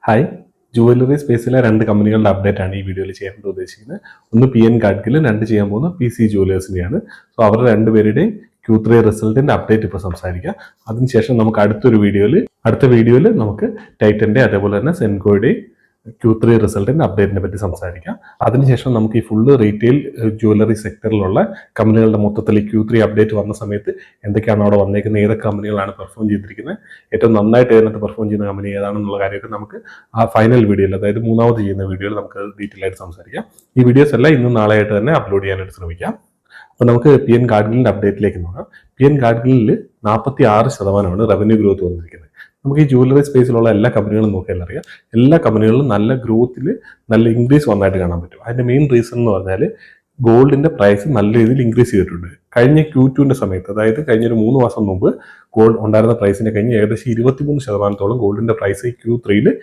Hi, jewellery സ്പേസിലെ രണ്ട് കമ്പനികളുടെ അപ്ഡേറ്റ് ആണ് ഈ വീഡിയോയിൽ ചെയ്യാൻ ഉദ്ദേശിക്കുന്നത്. ഒന്ന് PN ഗാഡ്ഗിലും, രണ്ട് ചെയ്യാൻ പോകുന്ന PC ജുവലേഴ്സിൻ്റെയാണ്. സോ അവരുടെ രണ്ടുപേരുടെയും Q3 റിസൾട്ടിന്റെ അപ്ഡേറ്റ് ഇപ്പോൾ സംസാരിക്കാം. അതിനുശേഷം നമുക്ക് അടുത്ത വീഡിയോയിൽ നമുക്ക് ടൈറ്റന്റെ അതേപോലെ തന്നെ സെൻകോയുടെയും Q3 റിസൾട്ടിന്റെ അപ്ഡേറ്റിനെ പറ്റി സംസാരിക്കാം. അതിനുശേഷം നമുക്ക് ഈ ഫുള്ള് റീറ്റെയിൽ ജുവലറി സെക്ടറിലുള്ള കമ്പനികളുടെ മൊത്തത്തിൽ Q3 അപ്ഡേറ്റ് വന്ന സമയത്ത് എന്തൊക്കെയാണ് അവിടെ വന്നേക്കുന്നത്, ഏതൊക്കെ കമ്പനികളാണ് പെർഫോം ചെയ്തിരിക്കുന്നത്, ഏറ്റവും നന്നായിട്ട് അതിനകത്ത് പെർഫോം ചെയ്യുന്ന കമ്പനി ഏതാണെന്നുള്ള കാര്യമൊക്കെ നമുക്ക് ആ ഫൈനൽ വീഡിയോയിൽ, അതായത് മൂന്നാമത് ചെയ്യുന്ന വീഡിയോയിൽ നമുക്ക് ഡീറ്റെയിൽ ആയിട്ട് സംസാരിക്കാം. ഈ വീഡിയോസ് എല്ലാം ഇന്നും നാളെയായിട്ട് തന്നെ അപ്ലോഡ് ചെയ്യാനായിട്ട് ശ്രമിക്കാം. അപ്പോൾ നമുക്ക് PN ഗാഡ്ഗിലിന്റെ അപ്ഡേറ്റിലേക്ക് നോക്കാം. PN ഗാഡ്ഗിലിൽ 46% റവന്യൂ ഗ്രോത്ത് വന്നിരിക്കുന്നത്. നമുക്ക് ഈ ജുവലറി സ്പേസിലുള്ള എല്ലാ കമ്പനികളും നോക്കിയാൽ അറിയാം, എല്ലാ കമ്പനികളിലും നല്ല ഗ്രോത്തിൽ നല്ല ഇൻക്രീസ് വന്നായിട്ട് കാണാൻ പറ്റും. അതിന്റെ മെയിൻ റീസൺ എന്ന് പറഞ്ഞാൽ ഗോൾഡിന്റെ പ്രൈസ് നല്ല രീതിയിൽ ഇൻക്രീസ് ചെയ്തിട്ടുണ്ട്. കഴിഞ്ഞ Q2 സമയത്ത്, അതായത് കഴിഞ്ഞൊരു 3 മാസം മുമ്പ് ഗോൾഡ് ഉണ്ടായിരുന്ന പ്രൈസിനെ കഴിഞ്ഞ് ഏകദേശം 23% ഗോൾഡിന്റെ പ്രൈസ് Q3